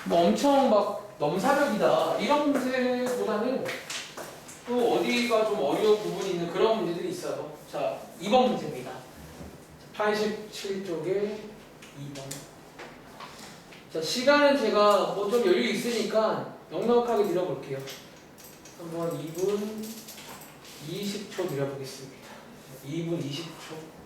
뭐 엄청 막 넘사벽이다 이런 문제보다는 또 어디가 좀 어려운 부분이 있는 그런 문제들이 있어요. 자, 2번 문제입니다. 87쪽에 2번. 자, 시간은 제가 뭐 좀 여유 있으니까 넉넉하게 드려볼게요. 한번 2분 20초 드려보겠습니다. 2분 20초.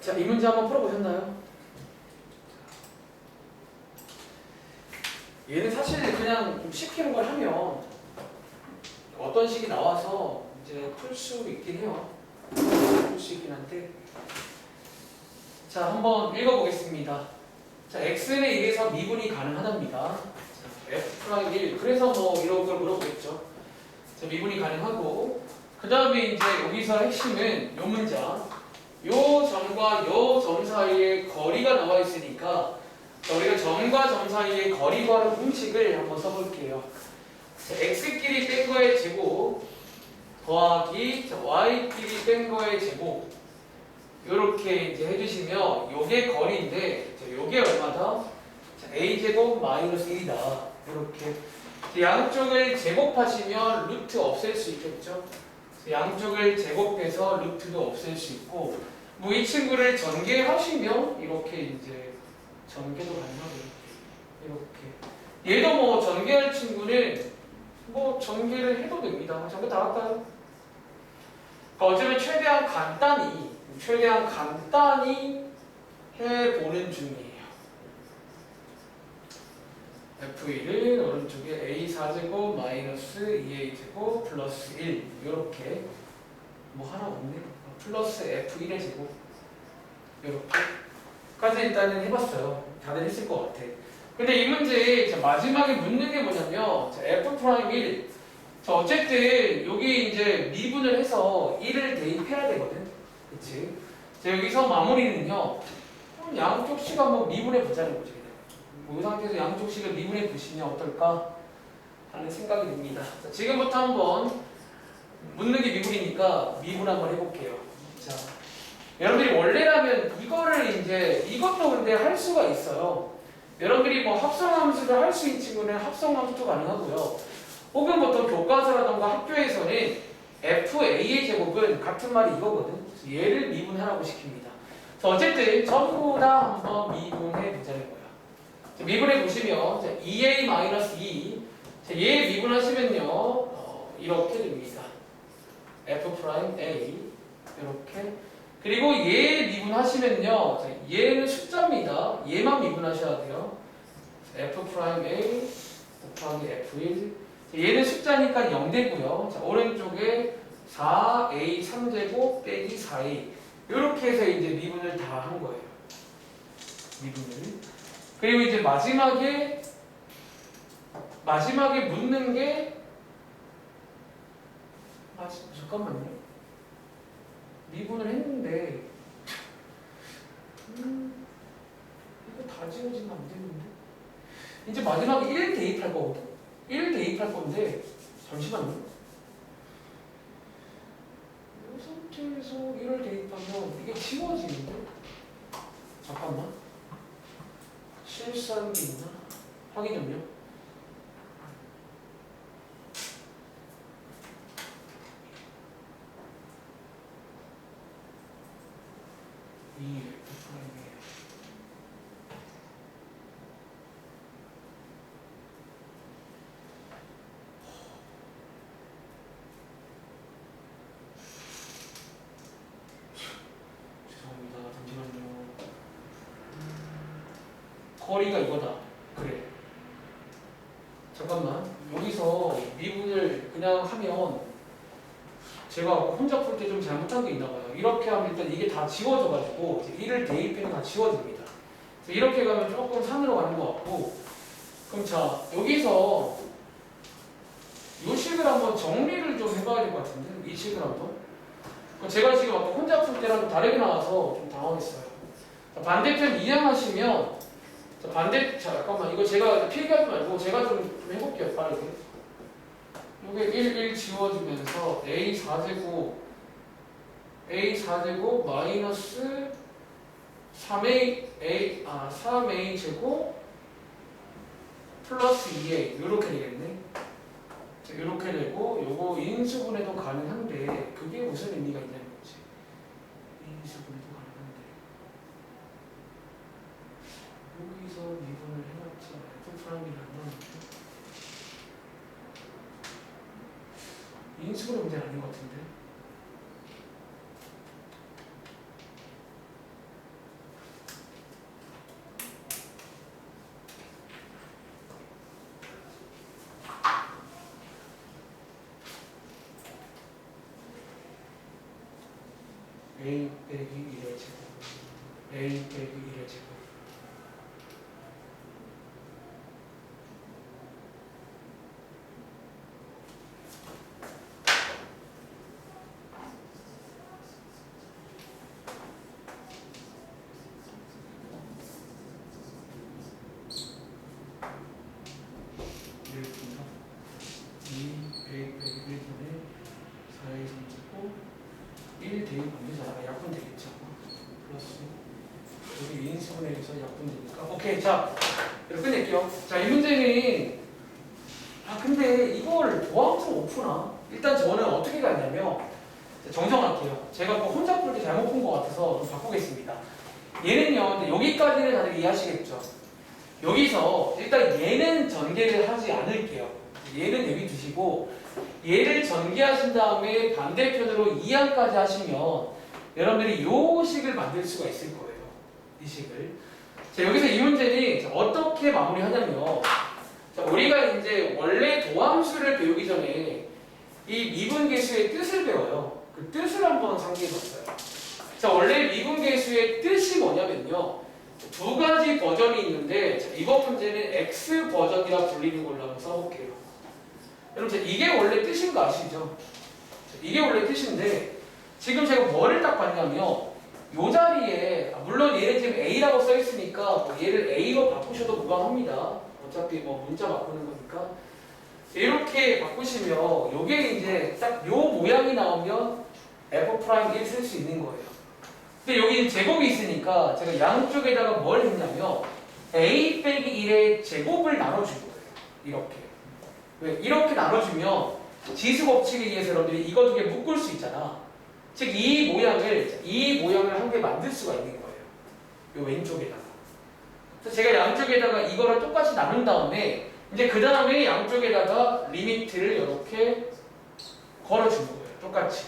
자, 이 문제 한번 풀어보셨나요? 얘는 사실 그냥 좀 시키는 걸 하면 어떤 식이 나와서 이제 풀 수 있긴 해요. 풀 수 있긴 한데. 자, 한번 읽어보겠습니다. 자, x에 의해서 미분이 가능하답니다. 자, f'1. 그래서 뭐 이런 걸 물어보겠죠. 자, 미분이 가능하고, 그 다음에 이제 여기서 핵심은 요 문장. 요 점과 요 점 사이에 거리가 나와 있으니까 자, 우리가 점과 점 사이에 거리 구하는 공식을 한번 써볼게요. 자, x끼리 뺀 거의 제곱 더하기 자, y끼리 뺀 거의 제곱 요렇게 이제 해주시면 요게 거리인데 자, 요게 얼마다? 자, a제곱 마이너스 1이다. 요렇게 양쪽을 제곱하시면 루트 없앨 수 있겠죠. 양쪽을 제곱해서 루트도 없앨 수 있고 뭐 이 친구를 전개하시면 이렇게 이제 전개도 가능하고요. 이렇게 얘도 뭐 전개할 친구는 뭐 전개를 해도 됩니다. 전개 다 할까요? 어쩌면 최대한 간단히 해보는 중이에요. F1은 오른쪽에 A4제곱 마이너스 2A제곱 플러스 1 이렇게 뭐 하나 없네. 플러스 F1의 제곱 이렇게까지 일단은 해봤어요. 다들 했을 것 같아. 근데 이 문제 마지막에 묻는 게 뭐냐면 자, F'1 자, 어쨌든 여기 이제 미분을 해서 1을 대입해야 되거든. 그치? 자, 여기서 마무리는요 양쪽 식을 한번 미분해 보자는 거지. 이 상태에서 양쪽 식을 미분해 보시면 어떨까 하는 생각이 듭니다. 자, 지금부터 한번 묻는 게 미분이니까 미분 한번 해볼게요. 자, 여러분들이 원래라면 이거를 이제 이것도 근데 할 수가 있어요. 여러분들이 뭐 합성함수를 할 수 있는 친구는 합성함수도 가능하고요. 혹은 보통 교과서라던가 학교에서는 FA의 제곱은 같은 말이 이거거든. 그래서 얘를 미분하라고 시킵니다. 그래서 어쨌든 전부 다 한번 미분해 보자는 거야. 자, 미분해 보시면 2A-2 자, 얘 미분하시면요 이렇게 됩니다. F'A 이렇게 그리고 얘 미분하시면요 자, 얘는 숫자입니다. 얘만 미분하셔야 돼요. F'A 곱하기 F1 얘는 숫자니까 0되고요. 자, 오른쪽에 4A 3제곱 빼기 4A 이렇게 해서 이제 미분을 다 한 거예요. 미분을. 그리고 이제 마지막에 묻는 게 잠깐만요. 미분을 했는데 이거 다 지워지면 안 되는데 이제 마지막에 1 대입할 거거든. 1 대입할 건데 잠시만요. 이 상태에서 1을 대입하면 이게 지워지는데 잠깐만 실수한 게 있나? 확인 좀요. 이 F'이에요. 죄송합니다. 잠시만요. 거리가 이거다. 그래. 잠깐만. 여기서 미분을 그냥 하면 제가 혼자 풀 때 좀 잘못한 게 있나 봐요. 이렇게 하면 일단 이게 다 지워져가지고 1을 대입해도 다 지워집니다. 그래서 이렇게 가면 조금 산으로 가는 것 같고 그럼 자 여기서 이 식을 한번 정리를 좀 해봐야 될 것 같은데 이 식을 한번 그럼 제가 지금 아까 혼자 풀 때랑 좀 다르게 나와서 좀 당황했어요. 자, 반대편 이항하시면 자 잠깐만 이거 제가 필기하지 말고 제가 좀 해볼게요 빠르게. 요게 1 지워지면서 A4제곱 마이너스 3A 제곱 플러스 2A 요렇게 되겠네. 이렇게 되고 요거 인수분해도 가능한데 그게 무슨 의미가 있냐는 거지. 인수분해도 가능한데 여기서 미분을 해놨지 F'이라는 인수분해 문제는 아닌 것 같은데. A 빼기 1의 제곱 A 빼기 1의 제곱 오케이, 자, 이렇게 끝낼게요. 자, 이 문제는 근데 이걸 도함수로 못 푸나? 일단 저는 어떻게 갔냐면 정정할게요. 제가 혼자 풀 때 잘못 푼 것 같아서 좀 바꾸겠습니다. 얘는요, 근데 여기까지는 다들 이해하시겠죠? 여기서 일단 얘는 전개를 하지 않을게요. 얘는 여기 두시고 얘를 전개하신 다음에 반대편으로 이항까지 하시면 여러분들이 이 식을 만들 수가 있을 거예요. 이 식을. 자, 여기서 이 문제는 어떻게 마무리하냐면 자, 우리가 이제 원래 도함수를 배우기 전에 이 미분계수의 뜻을 배워요. 그 뜻을 한번 상기해봤어요. 자, 원래 미분계수의 뜻이 뭐냐면요. 두 가지 버전이 있는데 자, 이번 문제는 X 버전이라 불리는 걸로 한번 써볼게요. 여러분 이게 원래 뜻인 거 아시죠? 자, 이게 원래 뜻인데 지금 제가 뭐를 딱 봤냐면 이 자리에 물론 얘는 지금 A라고 써 있으니까 뭐 얘를 A로 바꾸셔도 무방합니다. 어차피 뭐 문자 바꾸는 거니까 이렇게 바꾸시면 이게 이제 딱 요 모양이 나오면 F'1 쓸 수 있는 거예요. 근데 여기 제곱이 있으니까 제가 양쪽에다가 뭘 했냐면 A 빼기 1의 제곱을 나눠준 거예요. 이렇게. 왜? 이렇게 나눠주면 지수 법칙에 의해서 여러분들이 이거 두 개 묶을 수 있잖아. 즉 이 모양을 한 개 만들 수가 있는 거예요. 요 왼쪽에다가. 그래서 제가 양쪽에다가 이거를 똑같이 나눈 다음에 이제 그 다음에 양쪽에다가 리미트를 이렇게 걸어주는 거예요. 똑같이.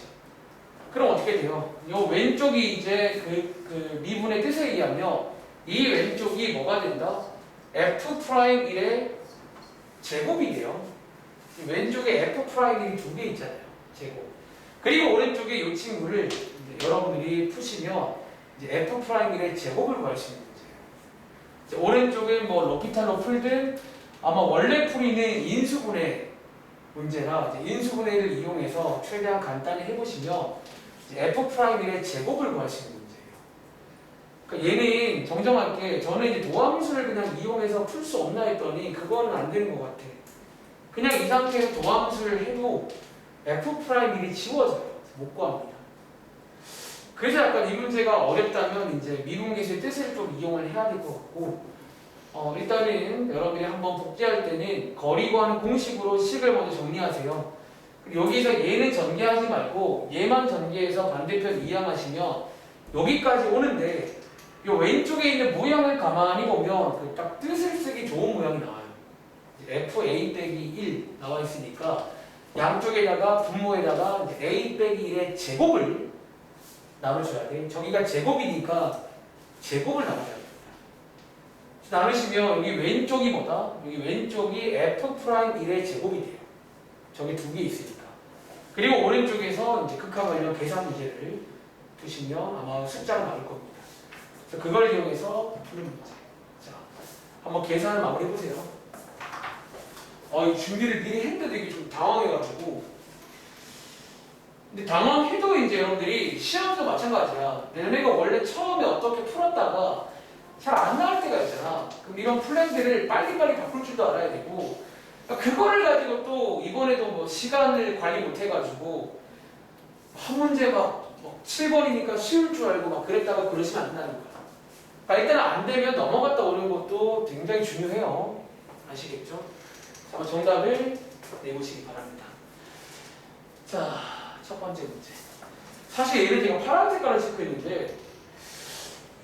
그럼 어떻게 돼요? 요 왼쪽이 이제 그 미분의 뜻에 의하면 이 왼쪽이 뭐가 된다? F'1의 제곱이 돼요. 왼쪽에 F'1이 두 개 있잖아요. 제곱. 그리고 오른쪽에 이 친구를 여러분들이 푸시면 이제 F'1의 제곱을 구할 수 있는 문제예요. 오른쪽에 뭐 로피탈로 풀든 아마 원래 풀이는 인수분해 문제라 이제 인수분해를 이용해서 최대한 간단히 해보시면 이제 F'1의 제곱을 구할 수 있는 문제예요. 그러니까 얘는 정정할게 저는 이제 도함수를 그냥 이용해서 풀 수 없나 했더니 그거는 안 되는 것 같아. 그냥 이 상태에서 도함수를 해도 F'1이 지워져요. 못 구합니다. 그래서 약간 이 문제가 어렵다면 이제 미분계수의 뜻을 좀 이용을 해야 될 것 같고 일단은 여러분이 한번 복제할 때는 거리 구하는 공식으로 식을 먼저 정리하세요. 그리고 여기서 얘는 전개하지 말고 얘만 전개해서 반대편 이항하시면 여기까지 오는데 이 왼쪽에 있는 모양을 가만히 보면 그 딱 뜻을 쓰기 좋은 모양이 나와요. FA-1 나와 있으니까 양쪽에다가 분모에다가 A-1의 제곱을 나눠줘야 돼. 저기가 제곱이니까 제곱을 나눠야 됩니다. 나누시면 여기 왼쪽이 뭐다? 여기 왼쪽이 F'1의 제곱이 돼요. 저기 두 개 있으니까. 그리고 오른쪽에서 이제 극하 관련 계산 문제를 푸시면 아마 숫자가 나올 겁니다. 그래서 그걸 이용해서 푸는 문제. 자, 한번 계산을 마무리해 보세요. 이 준비를 미리 했는데도 이게 좀 당황해가지고. 근데 당황해도 이제 여러분들이 시험도 마찬가지야. 얘네가 원래 처음에 어떻게 풀었다가 잘 안 나올 때가 있잖아. 그럼 이런 플랜들을 빨리빨리 바꿀 줄도 알아야 되고, 그거를 가지고 또 이번에도 뭐 시간을 관리 못 해가지고 한 문제 막 7번이니까 쉬울 줄 알고 막 그랬다가 그러시면 안 된다는 거야. 그러니까 일단 안 되면 넘어갔다 오는 것도 굉장히 중요해요. 아시겠죠? 자, 정답을 내보시기 바랍니다. 자, 첫 번째 문제. 사실 얘를 제가 파란 색깔을 체크했는데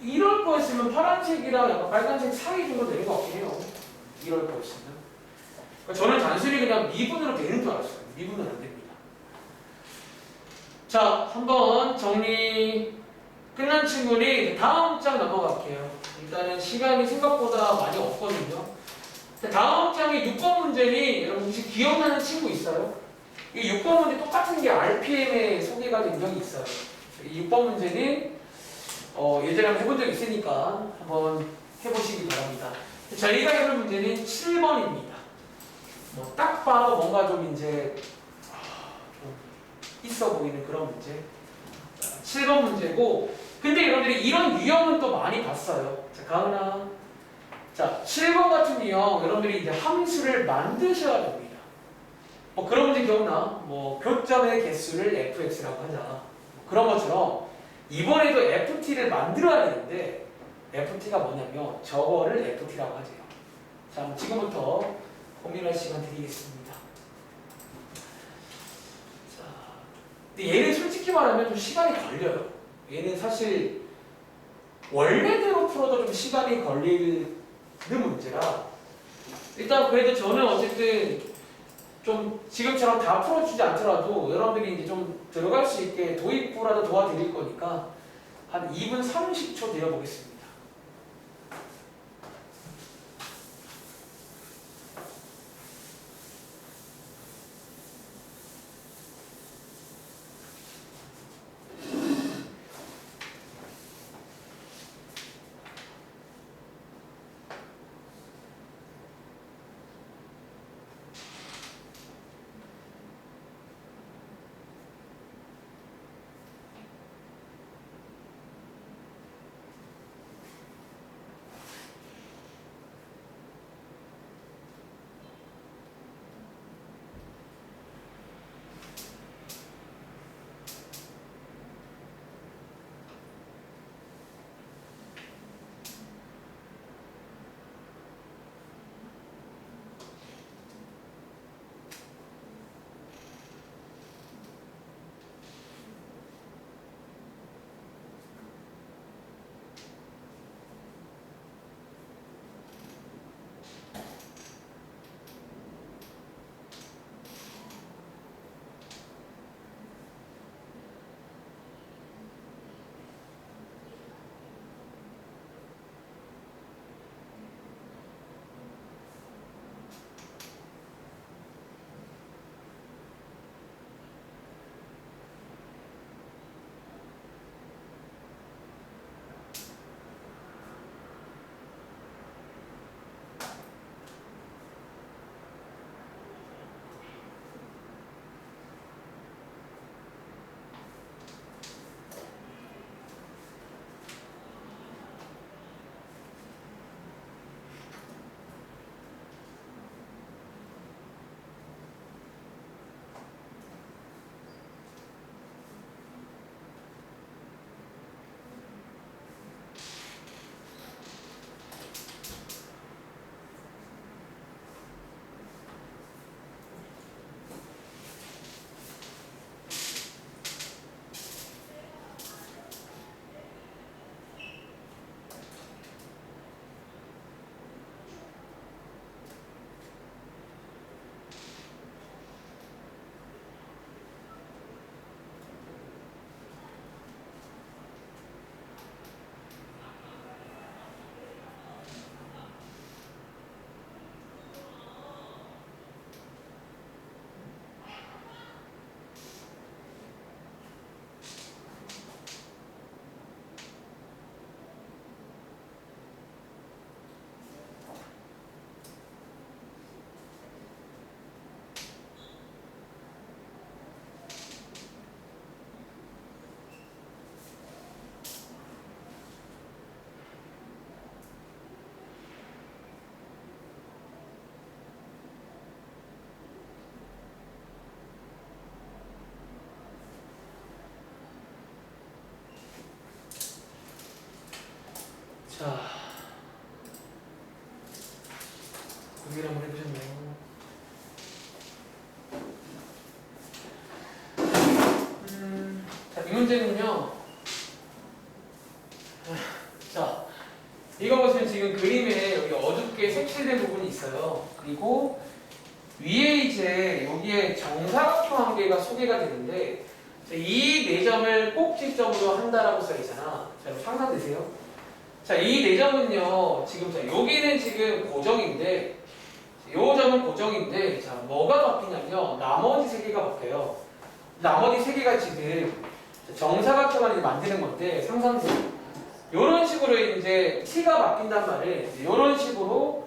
이럴 거였으면 파란색이랑 약간 빨간색 사이 정도 되는 것 같긴 해요. 이럴 거였으면. 그러니까 저는 단순히 그냥 미분으로 되는 줄 알았어요. 미분은 안 됩니다. 자, 한번 정리 끝난 친구는 다음 장 넘어갈게요. 일단은 시간이 생각보다 많이 없거든요. 다음 장의 6번 문제는 여러분 혹시 기억나는 친구 있어요? 이 6번 문제 똑같은 게 RPM에 소개가 된 적이 있어요. 이 6번 문제는 예전에 한번 해본 적 있으니까 한번 해보시기 바랍니다. 저희가 해볼 문제는 7번입니다. 뭐 딱 봐도 뭔가 좀 이제 좀 있어 보이는 그런 문제. 7번 문제고, 근데 여러분들이 이런 유형은 또 많이 봤어요. 자, 가은아. 자, 7번 같은 유형 여러분들이 이제 함수를 만드셔야 됩니다. 뭐 그런 문제 기억나? 뭐 교점의 개수를 fx라고 하자. 뭐 그런 것처럼 이번에도 ft를 만들어야 되는데 ft가 뭐냐면 저거를 ft라고 하세요. 자, 지금부터 고민할 시간 드리겠습니다. 자, 근데 얘는 솔직히 말하면 좀 시간이 걸려요. 얘는 사실 원래대로 풀어도 좀 시간이 걸리는 문제라 일단 그래도 저는 어쨌든 좀 지금처럼 다 풀어주지 않더라도 여러분들이 이제 좀 들어갈 수 있게 도입부라도 도와드릴 거니까 한 2분 30초 내려보겠습니다. 자, 공개를 한번 해보셨네요. 자, 이 문제는요. 자, 이거 보시면 지금 그림에 여기 어둡게 색칠된 부분이 있어요. 그리고 위에 이제 여기에 정사각형 한 개가 소개가 되는데 이 네 점을 꼭지점으로 한다라고 써있잖아. 자, 여러분 상상되세요? 자, 이 네 점은요. 지금 자, 여기는 지금 고정인데 요 점은 고정인데 자, 뭐가 바뀌냐면 나머지 세 개가 바뀌어요. 나머지 세 개가 지금 정사각형을 만드는 건데 상상돼요. 이런 식으로 이제 t가 바뀐단 말이에요. 이런 식으로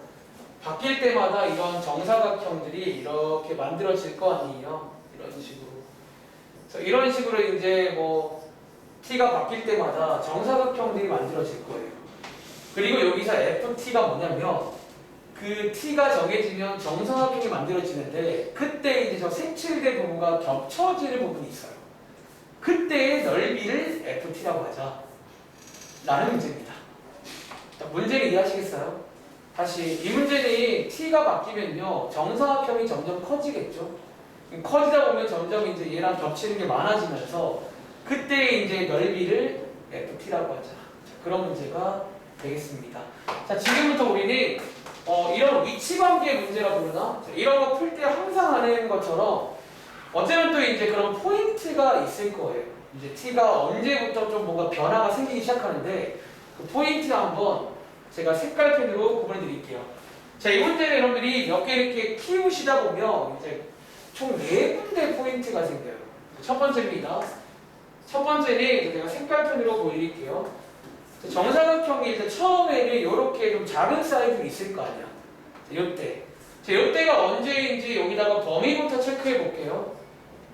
바뀔 때마다 이런 정사각형들이 이렇게 만들어질 거 아니에요. 이런 식으로. 그래서 이런 식으로 이제 뭐 t가 바뀔 때마다 정사각형들이 만들어질 거예요. 그리고 여기서 ft가 뭐냐면 그 t가 정해지면 정사각형이 만들어지는데 그때 이제 저 색칠된 부분과 겹쳐지는 부분이 있어요. 그때의 넓이를 ft라고 하자. 라는 문제입니다. 자, 문제를 이해하시겠어요? 다시 이 문제는 t가 바뀌면요 정사각형이 점점 커지겠죠. 커지다 보면 점점 이제 얘랑 겹치는 게 많아지면서 그때 이제 넓이를 ft라고 하자. 자, 그런 문제가 되겠습니다. 자, 지금부터 우리는 이런 위치관계 문제라 부르나? 자, 이런 거 풀 때 항상 하는 것처럼 어쩌면 또 이제 그런 포인트가 있을 거예요. 이제 t가 언제부터 좀 뭔가 변화가 생기기 시작하는데 그 포인트 한번 제가 색깔펜으로 구분해 드릴게요. 자, 이 문제는 여러분들이 몇 개 이렇게 키우시다 보면 이제 총 4군데 포인트가 생겨요. 첫 번째입니다. 첫 번째는 제가 색깔펜으로 보여드릴게요. 정사각형이 일단 처음에는 이렇게 좀 작은 사이즈로 있을 거 아니야. 이때. 자, 이때가 언제인지 여기다가 범위부터 체크해 볼게요.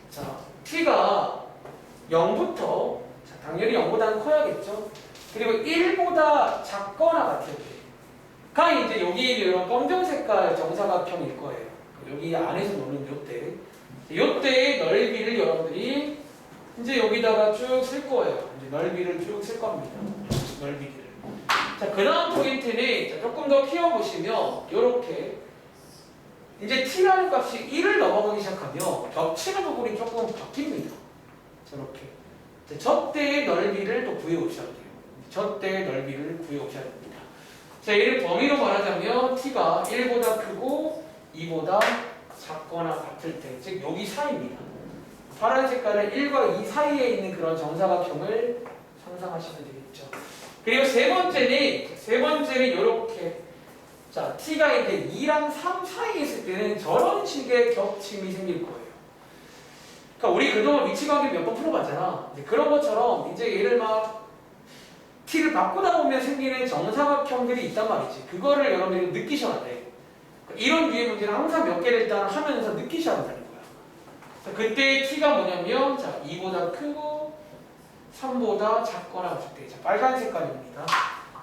자, t가 0부터 자, 당연히 0보다는 커야겠죠. 그리고 1보다 작거나 같을 때가 이제 여기 이런 검정 색깔 정사각형일 거예요. 여기 안에서 노는 요때의 넓이를 여러분들이 이제 여기다가 쭉 쓸 거예요. 이제 넓이를 쭉 쓸 겁니다. 넓이를. 자, 그 다음 포인트는 자, 조금 더 키워보시면 이렇게 이제 t라는 값이 1을 넘어가기 시작하면 겹치는 부분이 조금 바뀝니다. 저렇게. 저때의 넓이를 또 구해오셔야 돼요. 저때의 넓이를 구해오셔야 됩니다. 자, 얘를 범위로 말하자면 t가 1보다 크고 2보다 작거나 같을 때, 즉 여기 사이입니다. 파란 색깔은 1과 2 사이에 있는 그런 정사각형을 상상하시면 되겠죠. 그리고 세 번째는 이렇게 자, t가 이제 2랑 3 사이에 있을 때는 저런 식의 겹침이 생길 거예요. 그러니까 우리 그동안 위치관계 몇 번 풀어봤잖아. 그런 것처럼 이제 얘를 막 t를 바꾸다 보면 생기는 정사각형들이 있단 말이지. 그거를 여러분들이 느끼셔야 돼. 이런 류의 문제는 항상 몇 개를 일단 하면서 느끼셔야 한다는 거야. 자, 그때 t가 뭐냐면 자, 2보다 크고 3보다 작거나 같을 때. 자, 빨간 색깔입니다.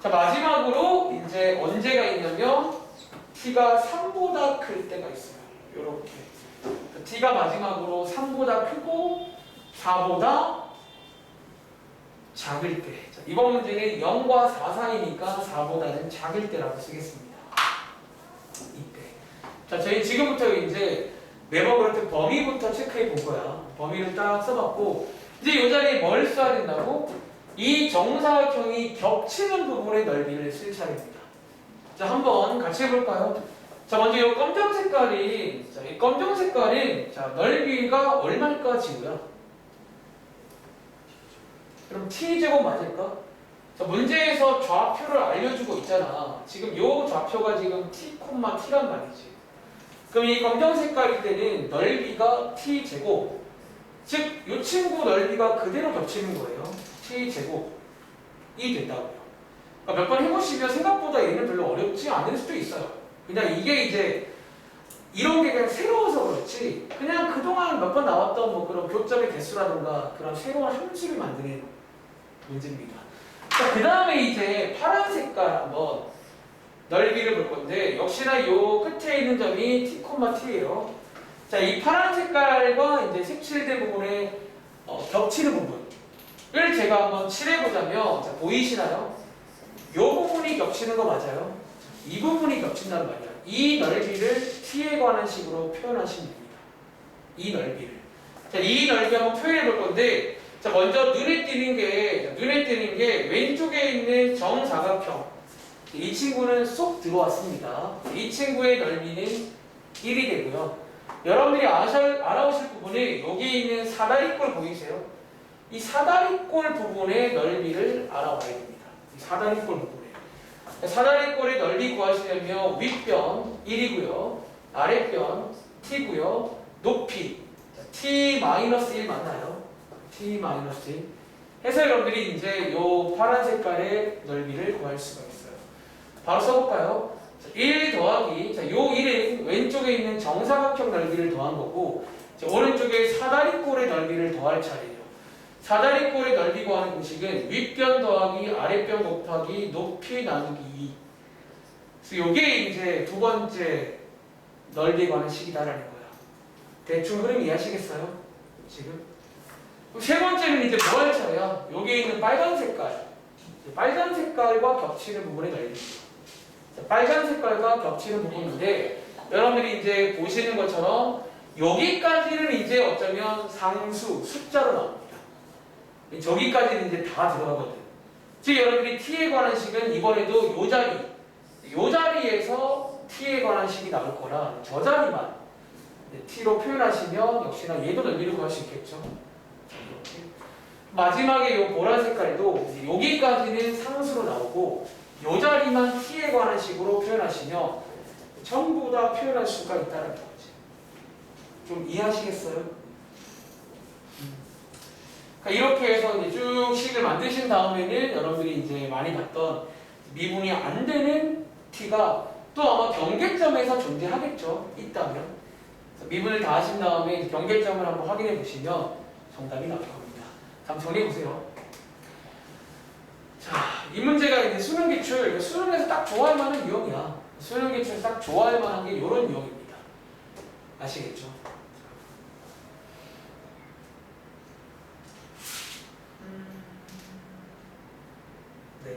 자, 마지막으로 이제 언제가 있냐면 t가 3보다 클 때가 있어요. 요렇게. t가 마지막으로 3보다 크고 4보다 작을 때. 자, 이번 문제는 0과 4 사이니까 4보다는 작을 때라고 쓰겠습니다. 이때. 자, 저희 지금부터 이제 매번 그렇게 범위부터 체크해 본 거야. 범위를 딱 써봤고 이제 이 자리에 뭘 써야 된다고? 이 정사각형이 겹치는 부분의 넓이를 쓸 차례입니다. 자, 한번 같이 해볼까요? 자, 먼저 이 검정 색깔이, 자, 이 검정 색깔이, 자, 넓이가 얼마일까, 지우야? 그럼 t제곱 맞을까? 자, 문제에서 좌표를 알려주고 있잖아. 지금 이 좌표가 지금 t, t란 말이지. 그럼 이 검정 색깔일 때는 넓이가 t제곱. 즉, 이 친구 넓이가 그대로 겹치는 거예요. t제곱이 된다고요. 그러니까 몇 번 해보시면 생각보다 얘는 별로 어렵지 않을 수도 있어요. 그냥 이게 이제 이런 게 그냥 새로워서 그렇지 그냥 그동안 몇 번 나왔던 뭐 그런 교점의 개수라든가 그런 새로운 함수를 만드는 문제입니다. 자, 그 다음에 이제 파란 색깔 한번 넓이를 볼 건데 역시나 요 끝에 있는 점이 t, t예요. 자, 이 파란 색깔과 이제 색칠된 부분에 겹치는 부분을 제가 한번 칠해보자면 자, 보이시나요? 요 부분이 겹치는 거 맞아요? 이 부분이 겹친다는 말이야. 이 넓이를 t에 관한 식으로 표현하시면 됩니다. 이 넓이를. 자, 이 넓이 한번 표현해 볼 건데, 자, 먼저 눈에 띄는 게 왼쪽에 있는 정사각형. 이 친구는 쏙 들어왔습니다. 이 친구의 넓이는 1이 되고요. 여러분들이 알아오실 부분이 여기 있는 사다리꼴 보이세요? 이 사다리꼴 부분의 넓이를 알아와야 됩니다. 이 사다리꼴 부분에. 사다리꼴의 넓이 구하시려면 윗변 1이고요. 아랫변 t고요. 높이 t-1 맞나요? t-1 해서 여러분들이 이제 요 파란 색깔의 넓이를 구할 수가 있어요. 바로 써볼까요? 1 더하기, 자, 요 1은 왼쪽에 있는 정사각형 넓이를 더한 거고, 자, 오른쪽에 사다리꼴의 넓이를 더할 차례예요. 사다리꼴의 넓이 구하는 공식은 윗변 더하기 아랫변 곱하기 높이 나누기 2. 그래서 요게 이제 두 번째 넓이에 관한 식이다라는 거야. 대충 흐름 이해하시겠어요? 지금? 그럼 세 번째는 이제 뭐 할 차례야? 여기에 있는 빨간 색깔. 빨간 색깔과 겹치는 부분의 넓이입니다. 빨간 색깔과 겹치는 부분인데 여러분들이 이제 보시는 것처럼 여기까지는 이제 어쩌면 상수, 숫자로 나옵니다. 저기까지는 이제 다 들어가거든. 즉 여러분들이 t에 관한 식은 이번에도 요 자리에서 t에 관한 식이 나올 거라 저 자리만 t로 표현하시면 역시나 얘도 넓이를 구할 수 있겠죠. 이렇게. 마지막에 요 보라 색깔도 여기까지는 상수로 나오고 요 자리만 t에 관한 식으로 표현하시면 전부 다 표현할 수가 있다는 거지. 좀 이해하시겠어요? 그러니까 이렇게 해서 이제 쭉 식을 만드신 다음에는 여러분들이 이제 많이 봤던 미분이 안 되는 t가 또 아마 경계점에서 존재하겠죠. 있다면. 그래서 미분을 다 하신 다음에 경계점을 한번 확인해 보시면 정답이 나올 겁니다. 한번 정리해 보세요. 자, 이 문제가 이제 수능 기출, 수능에서 딱 좋아할 만한 유형이야. 수능 기출에서 딱 좋아할 만한 게 이런 유형입니다. 아시겠죠? 네.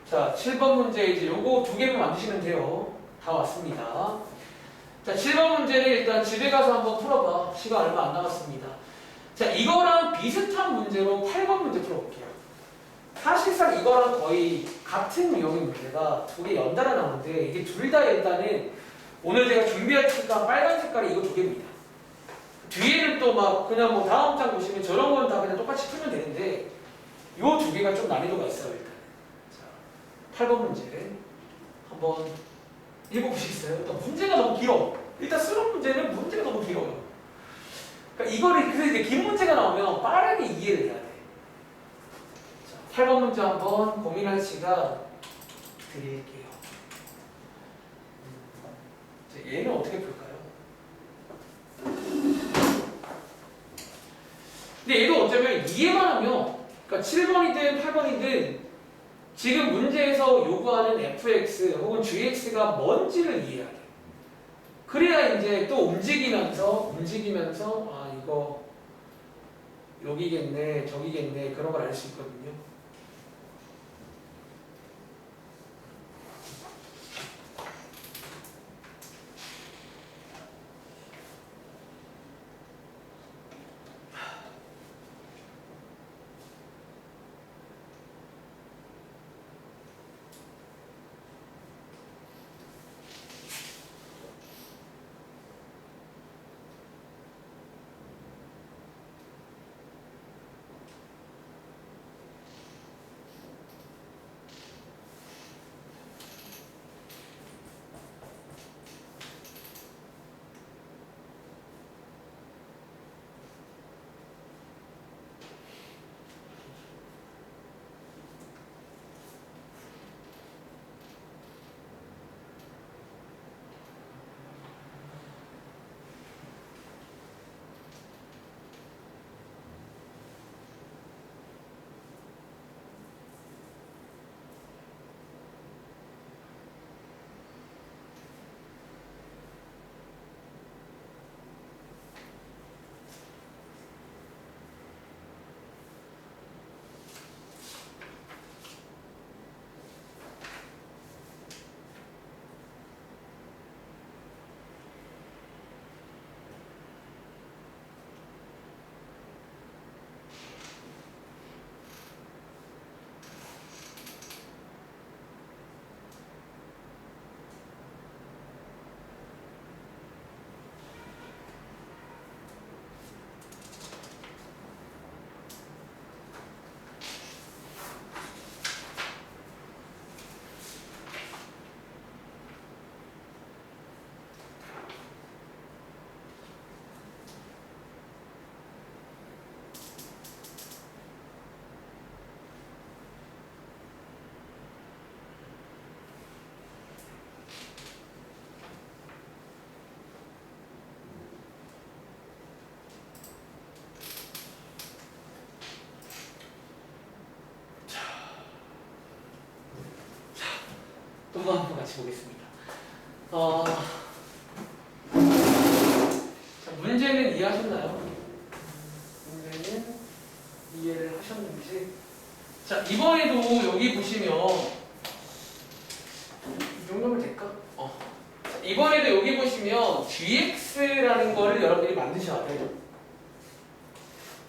자, 7번 문제 이제 요거 두 개만 만드시면 돼요. 다 왔습니다. 자, 7번 문제는 일단 집에 가서 한번 풀어봐. 시간 얼마 안 남았습니다. 자, 이거랑 비슷한 문제로 8번 문제 풀어볼게요. 사실상 이거랑 거의 같은 유형의 문제가 두 개 연달아 나오는데 이게 둘 다 일단은 오늘 제가 준비할 테니까 빨간 색깔이 이거 두 개입니다. 뒤에는 또 막 그냥 뭐 다음 장 보시면 저런 건 다 그냥 똑같이 풀면 되는데 요 두 개가 좀 난이도가 있어요 일단. 자, 8번 문제 한번 읽어보시겠어요? 일단 문제가 너무 길어. 일단 수능 문제는 문제가 너무 길어요. 그러니까 이거를 그래서 이제 긴 문제가 나오면 빠르게 이해를 해야 돼. 자, 8번 문제 한번 고민할 시간 드릴게요. 자, 얘는 어떻게 풀까요? 근데 얘도 어쩌면 이해만 하면, 그러니까 7번이든 8번이든 지금 문제에서 요구하는 fx 혹은 gx가 뭔지를 이해해야 돼. 그래야 이제 또 움직이면서 아 이거 여기겠네 저기겠네 그런 걸 알 수 있거든요. 같이 보겠습니다. 자, 문제는 이해하셨나요? 문제는 이해를 하셨는지. 자, 이번에도 여기 보시면 이 정도면 될까? 자, 이번에도 여기 보시면 gx라는 거를 여러분들이 만드셔야 돼요.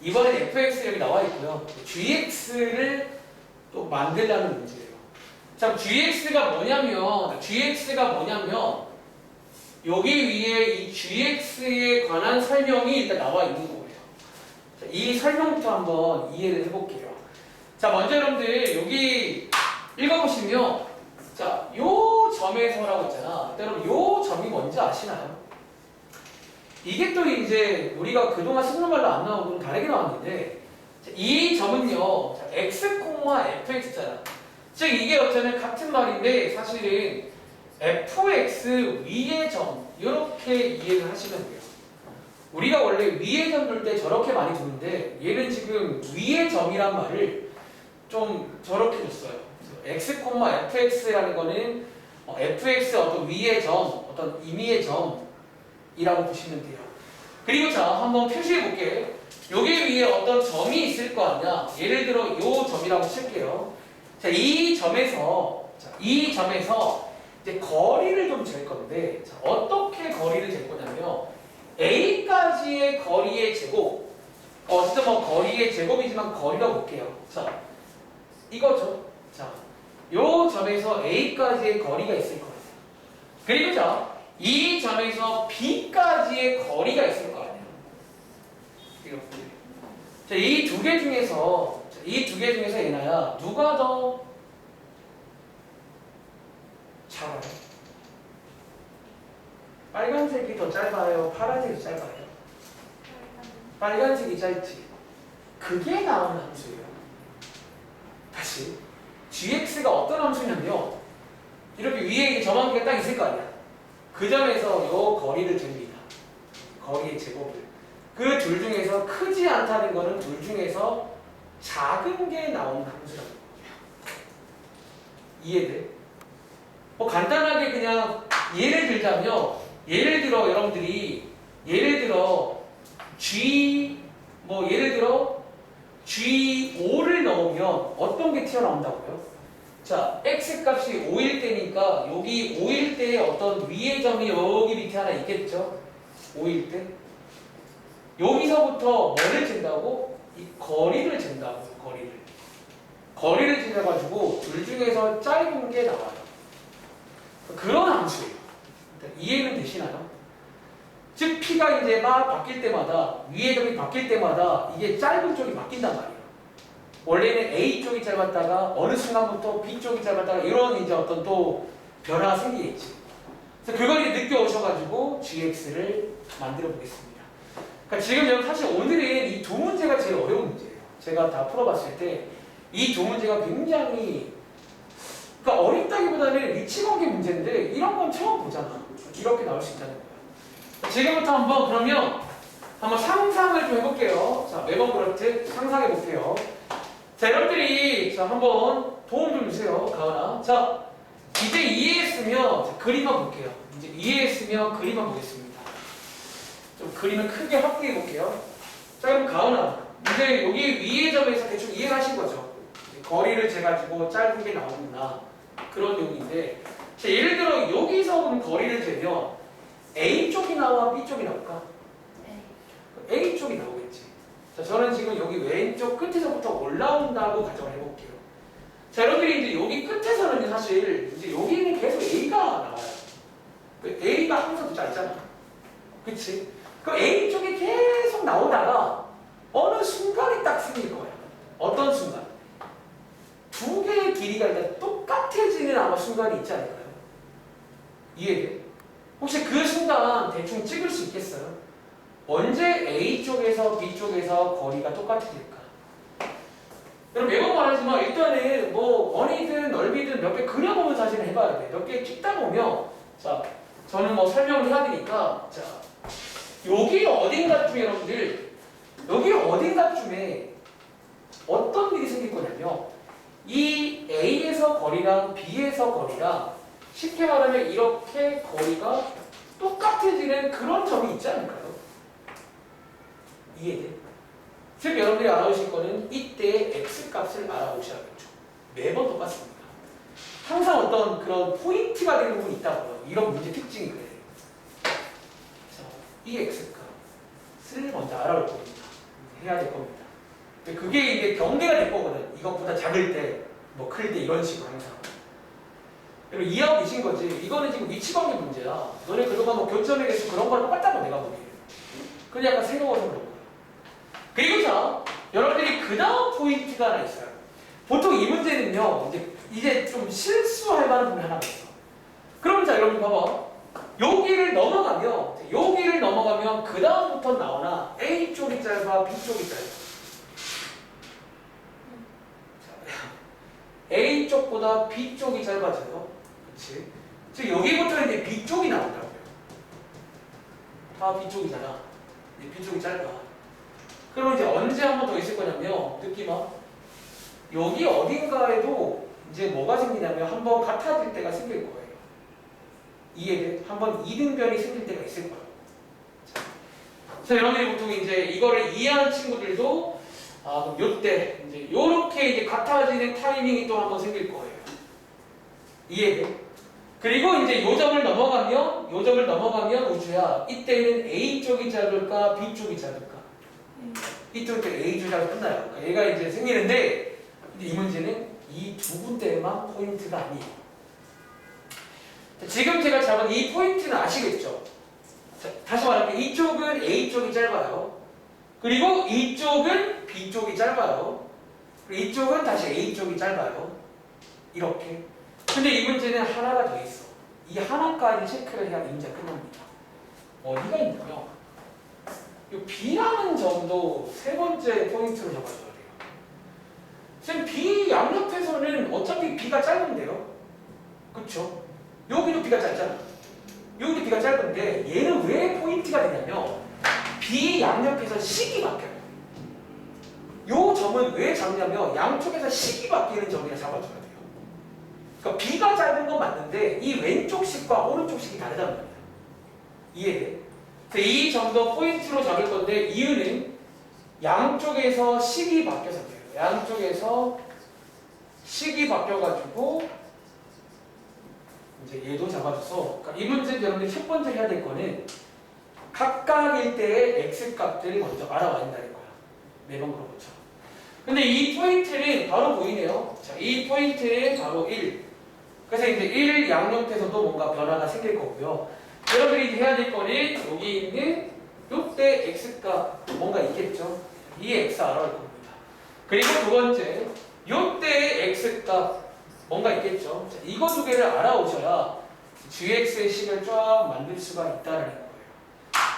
이번엔 fx 여기 나와 있고요. gx를 또 만들라는 문제예요. 자, gx가 뭐냐면 여기 위에 이 gx에 관한 설명이 일단 나와 있는 거예요. 자, 이 설명부터 한번 이해를 해볼게요. 자, 먼저 여러분들 여기 읽어보시면 자, 요 점에서라고 있잖아. 여러분 요 점이 뭔지 아시나요? 이게 또 이제 우리가 그동안 쓰는 말로 안 나오고 다르게 나왔는데 자, 이 점은요 자, x, fx잖아. 즉 이게 어쩌면 같은 말인데 사실은 fx 위의 점 이렇게 이해를 하시면 돼요. 우리가 원래 위의 점 둘 때 저렇게 많이 두는데 얘는 지금 위의 점이란 말을 좀 저렇게 줬어요. x, fx라는 거는 fx 어떤 위의 점, 어떤 임의의 점이라고 보시면 돼요. 그리고 자 한번 표시해 볼게. 여기 위에 어떤 점이 있을 거 아니야. 예를 들어 요 점이라고 칠게요. 자, 이 점에서 이제 거리를 좀 잴 건데 자, 어떻게 거리를 잴 거냐면요. A까지의 거리의 제곱 어쨌든 뭐 거리의 제곱이지만 거리라고 볼게요. 자, 이거죠. 자, 요 점에서 A까지의 거리가 있을 거예요. 그리고 자, 이 점에서 B까지의 거리가 있을 거 아니에요. 이렇게. 자, 이 두 개 중에서 얘나야 누가 더 작아요? 빨간색이 더 짧아요? 파란색이 더 짧아요? 빨간색이 짧지. 그게 나오는 함수예요. 다시 gx가 어떤 함수냐면요. 이렇게 위에 점한 게 딱 있을 거 아니야. 그 점에서 요 거리를 잽니다. 거리의 제곱을. 그 둘 중에서 크지 않다는 거는 둘 중에서 작은 게 나오는 함수라는 거예요. 이해돼? 뭐 간단하게 그냥 예를 들자면 예를 들어 여러분들이 예를 들어 G5를 넣으면 어떤 게 튀어나온다고요? 자, x 값이 5일 때니까 여기 5일 때에 어떤 위의 점이 여기 밑에 하나 있겠죠? 5일 때 여기서부터 뭐를 잰다고? 이 거리를 잰다고. 거리를 재가지고 둘 중에서 짧은 게 나와요. 그런 함수예요. 이해는 되시나요? 즉 P가 이제 막 바뀔 때마다 위의 점이 바뀔 때마다 이게 짧은 쪽이 바뀐단 말이에요. 원래는 A 쪽이 짧았다가 어느 순간부터 B 쪽이 짧았다가 이런 이제 어떤 또 변화가 생기겠지. 그래서 그걸 이제 느껴오셔가지고 GX를 만들어 보겠습니다. 그러니까 지금 여러분 사실 오늘은 이 두 문제가 제일 어려운 문제예요. 제가 다 풀어봤을 때 이 두 문제가 굉장히 그러니까 어렵다기보다는 위치관계 문제인데 이런 건 처음 보잖아. 이렇게 나올 수 있다는 거야. 지금부터 한번 상상을 좀 해볼게요. 자, 매번 그렇듯 상상해 볼게요. 자, 여러분들이 자 한번 도움 좀 주세요. 가은아. 자, 이제 이해했으면 자, 그림만 볼게요. 이제 이해했으면 그림만 보겠습니다. 좀 그림을 크게 확대해 볼게요. 자, 그럼 가은아, 이제 여기 위의 점에서 대충 이해하신 거죠? 거리를 재가지고 짧은 게 나오는구나. 그런 용인데 자, 예를 들어 여기서 거리를 재면 A 쪽이 나와 B 쪽이 나올까? A 쪽이 나오겠지. 자, 저는 지금 여기 왼쪽 끝에서부터 올라온다고 가정을 해볼게요. 자, 여러분들이 이제 여기 끝에서는 사실 이제 여기는 계속 A가 나와요. A가 항상 더 짧잖아. 그치? 그 A 쪽이 계속 나오다가 어느 순간이 딱 생길 거야. 어떤 순간? 두 개의 길이가 일단 똑같아지는 아마 순간이 있지 않을까요? 이해돼? 혹시 그 순간 대충 찍을 수 있겠어요? 언제 A 쪽에서 B 쪽에서 거리가 똑같아질까? 여러분 매번 말하지만 일단은 뭐 원이든 넓이든 몇 개 그려보면서 사실 해봐야 돼. 몇 개 찍다 보면 자 저는 뭐 설명을 해야 되니까 자 여기 어딘가쯤에 여러분들 여기 어딘가쯤에 어떤 일이 생길 거냐면 이 A에서 거리랑 B에서 거리랑 쉽게 말하면 이렇게 거리가 똑같아지는 그런 점이 있지 않을까요? 이해돼? 즉 여러분들이 알아오실 거는 이때 x값을 알아오셔야겠죠. 매번 똑같습니다. 항상 어떤 그런 포인트가 되는 부분이 있다고요. 이런 문제 특징이 그래요. 그래서 이 x값을 먼저 알아올 겁니다. 해야 될 겁니다. 그게 이제 경계가 될 거거든. 이것보다 작을 때, 뭐 클 때 이런 식으로 항상. 그리고 이해하고 계신 거지. 이거는 지금 위치관계 문제야. 너네 그동안 뭐 교점에게서 그런 걸 똑같다고 내가 보기에. 그냥 약간 생각해서 그런 거야. 그리고 자, 여러분들이 그 다음 포인트가 하나 있어요. 보통 이 문제는요, 이제 좀 실수할 만한 부분이 하나가 있어. 그럼 자, 여러분 봐봐. 여기를 넘어가면 그 다음부터 나오나 A 쪽이 짧아, B 쪽이 짧아. A 쪽보다 B 쪽이 짧아져요. 그렇지? 즉 여기부터 이제 B 쪽이 나온다고요. 다 B 쪽이잖아. B 쪽이 짧아. 그럼 이제 언제 한 번 더 있을 거냐면 느낌아. 여기 어딘가에도 이제 뭐가 생기냐면 한번 같아질 때가 생길 거예요. 이해돼? 한번 이등변이 생길 때가 있을 거예요. 자, 여러분들이 보통 이제 이거를 이해하는 친구들도 그럼 요때 이제 요렇게 이제 같아지는 타이밍이 또 한번 생길 거예요. 이해돼? 그리고 이제 요 점을 넘어가면 우주야 이때는 A 쪽이 짧을까 B 쪽이 짧을까? 이쪽 때 A 쪽이 짧으면 끝나요. 그러니까 얘가 이제 생기는데 근데 이 문제는 이 두 군데만 포인트가 아니에요. 지금 제가 잡은 이 포인트는 아시겠죠? 자, 다시 말할게요. 이쪽은 A 쪽이 짧아요. 그리고 이쪽은 B 쪽이 짧아요. 그리고 이쪽은 다시 A 쪽이 짧아요. 이렇게. 근데 이 문제는 하나가 더 있어. 이 하나까지 체크를 해야 이 문제 끝납니다. 어디가 있냐면 이 B라는 점도 세 번째 포인트로 잡아줘야 돼요. 지금 B 양옆에서는 어차피 B가 짧은데요. 그쵸? 여기도 B가 짧잖아. 여기도 B가 짧은데 얘는 왜 포인트가 되냐면 B 양옆에서 식이 바뀌어요. 요 점은 왜 잡냐면 양쪽에서 식이 바뀌는 점이라 잡아줘야 돼요. 그러니까 B가 짧은 건 맞는데 이 왼쪽 식과 오른쪽 식이 다르단 말이야. 이해돼? 이 점도 포인트로 잡을 건데 이유는 양쪽에서 식이 바뀌어서 돼요. 양쪽에서 식이 바뀌어가지고 이제 얘도 잡아줘서 그러니까 이 문제 여러분들이 첫 번째 해야 될 거는 각각일 때의 x값들을 먼저 알아와야 된다는 거야. 매번 그렇죠. 근데 이 포인트는 바로 보이네요. 자, 이 포인트는 바로 1. 그래서 이제 1 양옆에서도 뭔가 변화가 생길 거고요. 여러분들이 해야 될 거는 여기 있는 요때 x값 뭔가 있겠죠. 이 x 알아올 겁니다. 그리고 두 번째 요때의 x값 뭔가 있겠죠. 자, 이거 두 개를 알아오셔야 gx의 식을 쫙 만들 수가 있다는 거예요.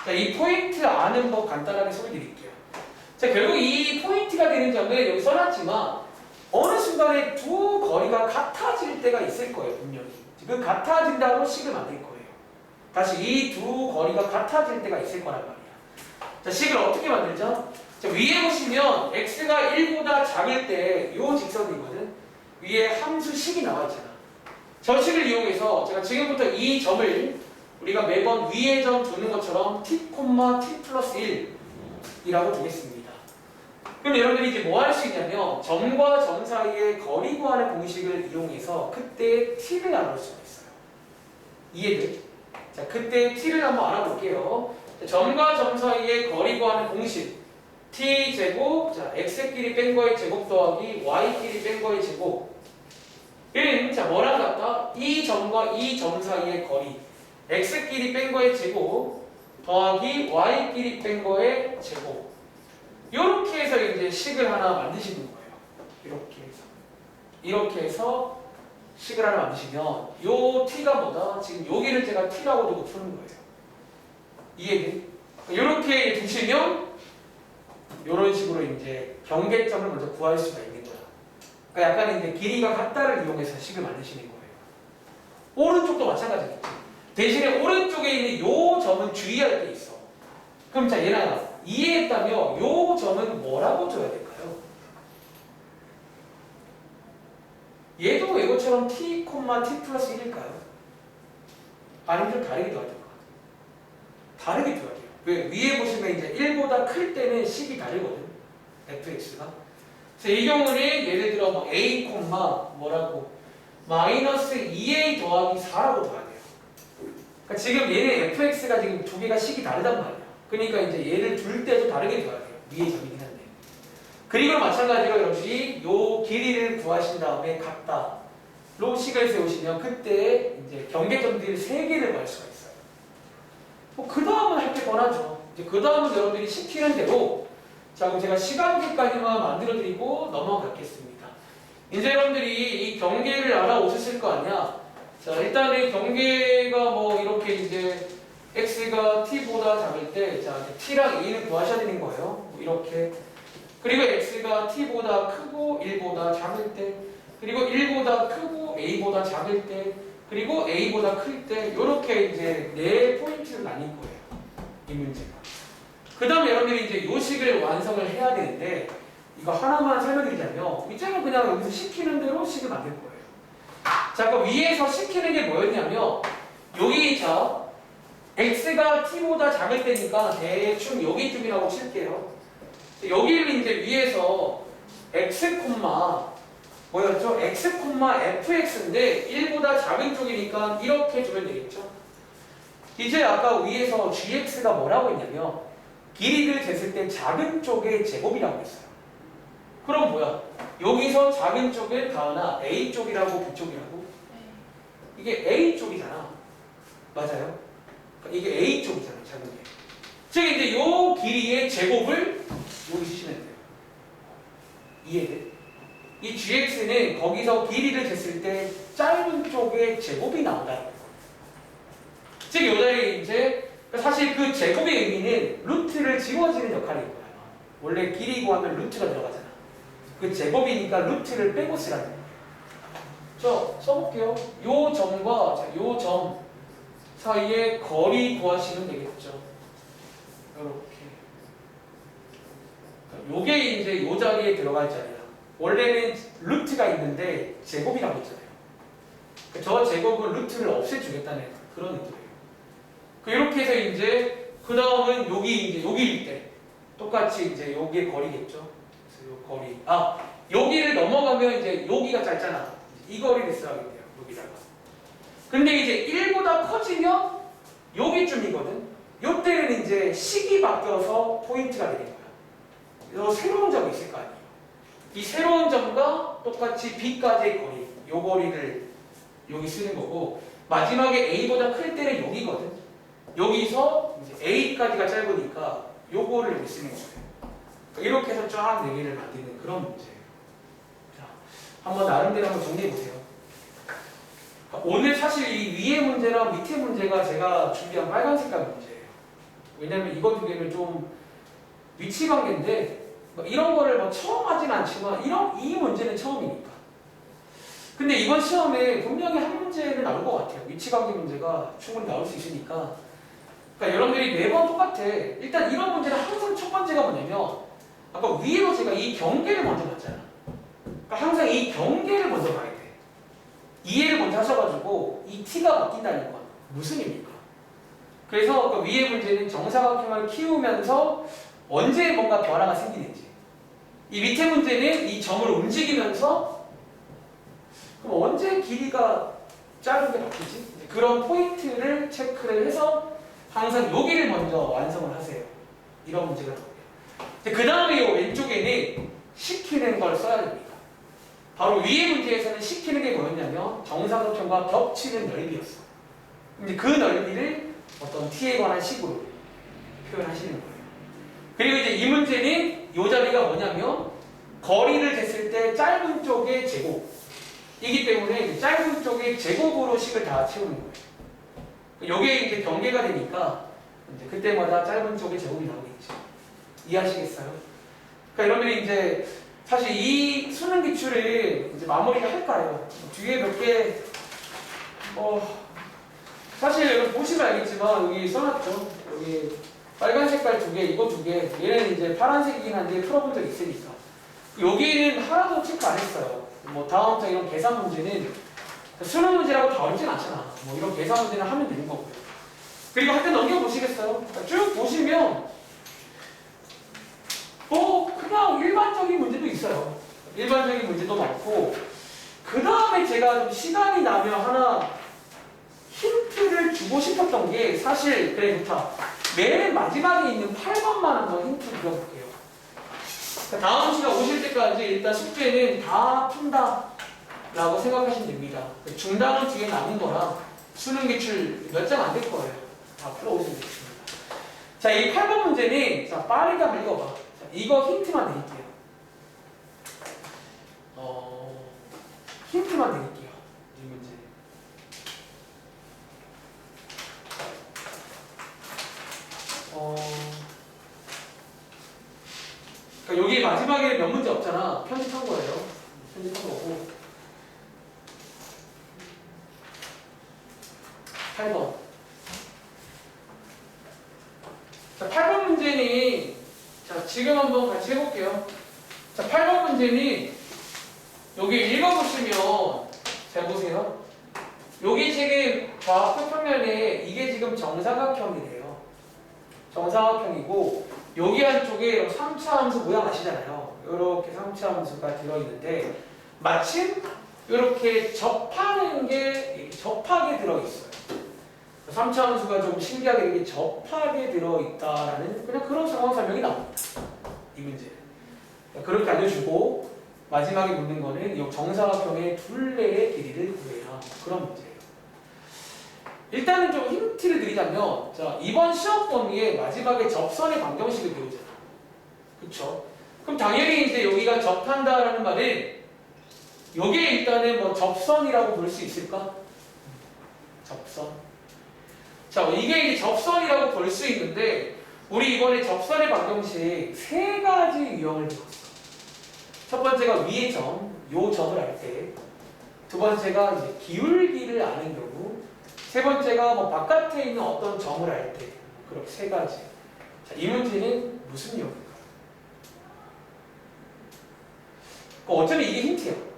자, 이 포인트 아는 법 간단하게 소개드릴게요. 자, 결국 이 포인트가 되는 점을 여기 써놨지만 어느 순간에 두 거리가 같아질 때가 있을 거예요. 분명히. 그 같아진다고 식을 만들 거예요. 다시 이 두 거리가 같아질 때가 있을 거란 말이야. 자, 식을 어떻게 만들죠? 자, 위에 보시면 x가 1보다 작을 때 이 직선이거든. 위에 함수 식이 나와 있잖아. 저 식을 이용해서 제가 지금부터 이 점을 우리가 매번 위에 점 두는 것처럼 t, t 플러스 1이라고 두겠습니다. 그럼 여러분들이 이제 뭐 할 수 있냐면 점과 점 사이의 거리 구하는 공식을 이용해서 그때 t를 알아볼 수가 있어요. 이해돼? 자, 그때 t를 한번 알아볼게요. 자, 점과 점 사이의 거리 구하는 공식 t제곱, 자, x끼리 뺀 거의 제곱 더하기 y끼리 뺀 거의 제곱. 얘는 자 뭐랑 같다? 이 점과 이 점 사이의 거리 x끼리 뺀 거의 제곱 더하기 y끼리 뺀 거의 제곱. 이렇게 해서 이제 식을 하나 만드시는 거예요. 이렇게 해서 식을 하나 만드시면 요 t가 뭐다? 지금 여기를 제가 t라고 두고 푸는 거예요. 이해돼? 이렇게 두시면 이런 식으로 이제 경계점을 먼저 구할 수가 있는 거야. 그러니까 약간 이제 길이가 같다를 이용해서 식을 만드시는 거예요. 오른쪽도 마찬가지겠지. 대신에 오른쪽에 있는 요 점은 주의할 게 있어. 그럼 자, 얘나 이해했다면 요 점은 뭐라고 줘야 될까요? 얘도 이것처럼 t, t 플러스 1일까요? 아니면 좀 다르게 둬야 될까? 다르게 둬야 돼요. 왜? 위에 보시면 이제 1보다 클 때는 식이 다르거든. fx가. 그래서 이 경우는 예를 들어 뭐 a, 뭐라고? 마이너스 2a 더하기 4라고 둬야 돼요. 그러니까 지금 얘는 fx가 지금 두 개가 식이 다르단 말이야. 그러니까 이제 얘를 둘 때도 다르게 둬야 돼요. 위에 점이긴 한데. 그리고 마찬가지로 여러분이 요 길이를 구하신 다음에 같다로 식을 세우시면 그때 이제 경계점들이 3개를 구할 수가 있어요. 뭐 그 다음은 할 게 뻔하죠. 이제 그 다음은 여러분들이 시키는 대로 자 그럼 제가 시간계까지만 만들어 드리고 넘어가겠습니다. 이제 여러분들이 이 경계를 알아오셨을 거 아니야. 자 일단은 경계가 뭐 이렇게 이제 x가 t보다 작을 때 자 t랑 a를 구하셔야 되는 거예요. 뭐 이렇게 그리고 x가 t보다 크고 1보다 작을 때 그리고 1보다 크고 a보다 작을 때 그리고 a보다 클 때 이렇게 이제 4포인트를 나뉜 거예요. 이 문제가. 그 다음에 여러분들이 이제 요식을 완성을 해야 되는데 이거 하나만 설명드리자면 이제는 그냥 여기서 시키는 대로 식을 만들 거예요. 자, 그 위에서 시키는 게 뭐였냐면 여기 자 x가 t보다 작을 때니까 대충 여기쯤이라고 칠게요. 여기를 이제 위에서 x, 뭐였죠? x, fx인데 1보다 작은 쪽이니까 이렇게 주면 되겠죠? 이제 아까 위에서 gx가 뭐라고 했냐면 길이를 쟀을 때 작은 쪽의 제곱이라고 했어요. 그럼 뭐야? 여기서 작은 쪽을 가은아 a 쪽이라고 b 쪽이라고? 이게 a 쪽이잖아. 맞아요? 이게 a 쪽이잖아요. 작은 게. 즉 이제 요 길이의 제곱을 여기 쓰시면 돼요. 이해돼? 이 gx는 거기서 길이를 쟀을 때 짧은 쪽의 제곱이 나온다는 거예요. 즉 이 자리에 이제 사실 그 제곱의 의미는 루트를 지워지는 역할인 거예요. 원래 길이 구하면 루트가 들어가잖아. 그 제곱이니까 루트를 빼고 쓰라는 거예요. 저 써볼게요. 요 점과 요 점 사이에 거리 구하시면 되겠죠. 이렇게. 요게 이제 요 자리에 들어갈 자리야. 원래는 루트가 있는데 제곱이라고 했잖아요. 저 제곱은 루트를 없애주겠다는 그런 의도예요. 이렇게 해서 이제 그 다음은 여기 이제 여기일 때 똑같이 이제 여기의 거리겠죠. 그래서 요 거리. 여기를 넘어가면 이제 여기가 짧잖아. 이 거리를 써야겠네요. 여기다가. 근데 이제 1보다 커지면 여기쯤이거든. 요때는 이제 식이 바뀌어서 포인트가 되는 거야. 요 새로운 점이 있을 거 아니에요. 이 새로운 점과 똑같이 b까지의 거리, 요 거리를 여기 쓰는 거고 마지막에 a보다 클 때는 여기거든. 여기서 이제 a까지가 짧으니까 요거를 여기 쓰는 거예요. 이렇게 해서 쫙 4개를 만드는 그런 문제예요. 자, 한번 나름대로 한번 정리해보세요. 오늘 사실 이 위의 문제랑 밑의 문제가 제가 준비한 빨간 색깔 문제예요. 왜냐면 이거 두 개는 좀 위치 관계인데 이런 거를 뭐 처음 하진 않지만 이 문제는 처음이니까. 근데 이번 시험에 분명히 한 문제는 나올 것 같아요. 위치 관계 문제가 충분히 나올 수 있으니까. 그러니까 여러분들이 매번 똑같아. 일단 이런 문제는 항상 첫 번째가 뭐냐면 아까 위로 제가 이 경계를 먼저 봤잖아. 그러니까 항상 이 경계를 먼저 봐야 돼. 이해를 먼저 하셔가지고 이 t가 바뀐다는 건 무슨 의미입니까? 그래서 그 위의 문제는 정사각형을 키우면서 언제 뭔가 변화가 생기는지, 이 밑에 문제는 이 점을 움직이면서 그럼 언제 길이가 짧은 게 바뀌지? 그런 포인트를 체크를 해서 항상 여기를 먼저 완성을 하세요. 이런 문제가 나오고요. 그 다음에 이 왼쪽에는 시키는 걸 써야 됩니다. 바로 위의 문제에서는 시키는 게 뭐였냐면 정사각형과 겹치는 넓이였어. 이제 그 넓이를 어떤 t에 관한 식으로 표현하시는 거예요. 그리고 이제 이 문제는 이 자리가 뭐냐면 거리를 쟀을 때 짧은 쪽의 제곱이기 때문에 짧은 쪽의 제곱으로 식을 다 채우는 거예요. 이게 이제 경계가 되니까 이제 그때마다 짧은 쪽의 제곱이 나오겠죠. 이해하시겠어요? 그러니까 여러분이 이제 사실 이 수능 기출을 이제 마무리를 할까요? 뒤에 몇 개, 사실 여러분 보시면 알겠지만 여기 써놨죠. 여기 빨간 색깔 2개, 이거 2개. 얘는 이제 파란색이긴 한데 풀어본 적 있으니까. 여기는 하나도 체크 안 했어요. 뭐 다음부터 이런 계산 문제는 수능 문제라고 다 어렵진 않잖아. 뭐 이런 계산 문제는 하면 되는 거고요. 그리고 할 때 넘겨보시겠어요? 쭉 보시면 뭐 그냥 일반적인 문제도 있어요. 일반적인 문제도 많고 그 다음에 제가 좀 시간이 나면 하나 힌트를 주고 싶었던 게 사실 그래 좋다. 맨 마지막에 있는 8번만 한번 힌트 드려볼게요. 다음 시간 오실 때까지 일단 숙제는 다 푼다 라고 생각하시면 됩니다. 중단은 뒤에 남은 거라 수능 기출 몇 장 안 될 거예요. 다 풀어오시면 되겠습니다. 자, 이 8번 문제는 자, 빠르게 한번 읽어봐. 자, 이거 힌트만 드릴게요. 힌트만 드릴게요. 이 문제. 그러니까 여기 마지막에 몇 문제 없잖아. 편집한 거예요. 편집한 거고. 8번. 자, 8번 문제는 자, 지금 한번 같이 해볼게요. 자, 8번 문제는 여기 읽어보시면 잘 보세요. 여기 지금 좌표 평면에 이게 지금 정사각형이래요. 정사각형이고 여기 한쪽에 3차 함수 모양 아시잖아요. 이렇게 3차 함수가 들어있는데 마침 이렇게 접하는 게 이렇게 접하게 들어있어요. 3차 함수가 좀 신기하게 이렇게 접하게 들어있다라는 그냥 그런 상황 설명이 나옵니다. 이 문제. 그렇게 알려주고 마지막에 묻는 거는 이 정사각형의 둘레의 길이를 구해라. 그런 문제예요. 일단은 좀 힌트를 드리자면 자, 이번 시험 범위에 마지막에 접선의 방정식을 배우잖아. 그쵸? 그럼 당연히 이제 여기가 접한다라는 말은 여기에 일단은 뭐 접선이라고 볼 수 있을까? 접선. 자, 이게 이제 접선이라고 볼 수 있는데 우리 이번에 접선의 방정식 세 가지 유형을 배웠어. 첫 번째가 위의 점, 요 점을 알 때. 두 번째가 이제 기울기를 아는 경우. 세 번째가 뭐 바깥에 있는 어떤 점을 알 때. 그렇게 세 가지. 자, 이 문제는 무슨 유형일까요? 어쩌면 이게 힌트예요.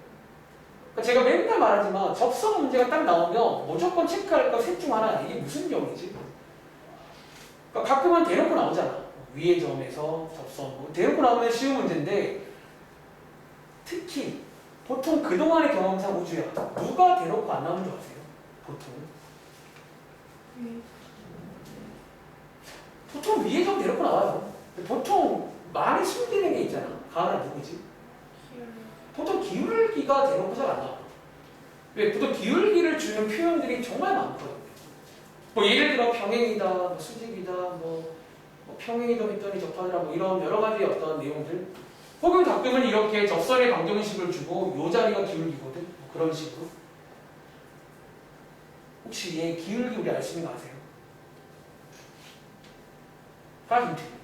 그러니까 제가 맨날 말하지만 접선 문제가 딱 나오면 무조건 체크할 거 셋 중 하나. 이게 무슨 유형이지? 그러니까 가끔은 대놓고 나오잖아. 위의 점에서 접선. 뭐 대놓고 나오면 쉬운 문제인데 특히 보통 그동안의 경험상 우주야. 누가 대놓고 안 나오는 줄 아세요? 보통 위에 좀 대놓고 나와요. 보통 많이 숨기는 게 있잖아. 가을아 누구지? 보통 기울기가 대놓고 잘 안 나와. 왜? 보통 기울기를 주는 표현들이 정말 많거든요. 뭐 예를 들어 평행이다, 뭐 수직이다, 뭐 평행이동 했더니 접하더라, 뭐 이런 여러 가지 어떤 내용들. 혹은 가끔은 이렇게 접선의 방정식을 주고 요 자리가 기울기거든. 뭐 그런 식으로. 혹시 얘 기울기 우리 알 수 있는 거 아세요? 가 힌트입니다.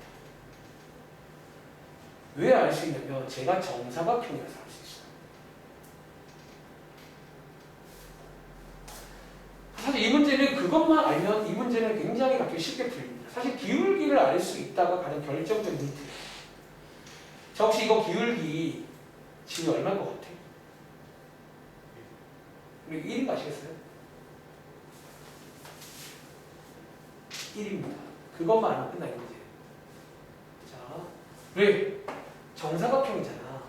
왜 알 수 있냐면 제가 정사각형이라서 알 수 있어요. 사실 이 문제는 그것만 알면 이 문제는 굉장히 갑자기 쉽게 풀립니다. 사실 기울기를 알 수 있다가 가장 결정적인 힌트예요. 자, 혹시 이거 기울기 지금 얼마일 것 같아? 우리 1인 거 아시겠어요? 1입니다. 그것만 알면 끝나, 이 문제. 자, 왜? 정사각형이잖아.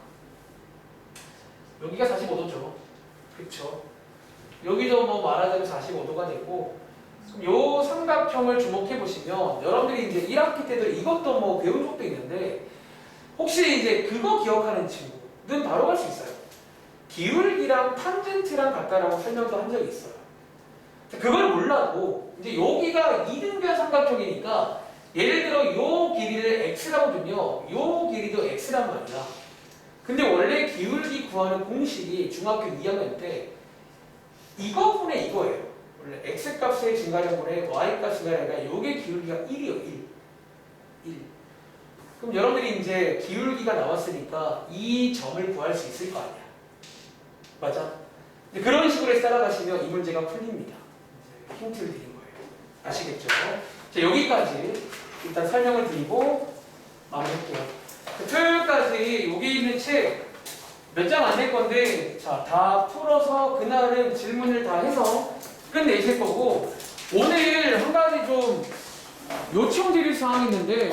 여기가 45도죠. 그쵸? 여기도 뭐 말하자면 45도가 되고, 요 삼각형을 주목해 보시면, 여러분들이 이제 1학기 때도 이것도 뭐 배운 적도 있는데, 혹시 이제 그거 기억하는 친구는 바로 갈 수 있어요. 기울기랑 탄젠트랑 같다라고 설명도 한 적이 있어요. 그걸 몰라도 이제 여기가 이등변 삼각형이니까 예를 들어 요 길이를 x라고 두면 요 길이도 x란 말이야. 근데 원래 기울기 구하는 공식이 중학교 2학년 때 이거분의 이거예요. 원래 x값의 증가량분의 y값 증가량이니까 요게 기울기가 1이에요. 1. 그럼 여러분들이 이제 기울기가 나왔으니까 이 점을 구할 수 있을 거 아니야. 맞아? 그런 식으로 따라가시면 이 문제가 풀립니다. 힌트를 드린 거예요. 아시겠죠? 자, 여기까지 일단 설명을 드리고 마무리할게요. 토요일까지 여기 있는 책 몇 장 안 낼 건데 자, 다 풀어서 그날은 질문을 다 해서 끝내실 거고 오늘 한 가지 좀 요청 드릴 사항이 있는데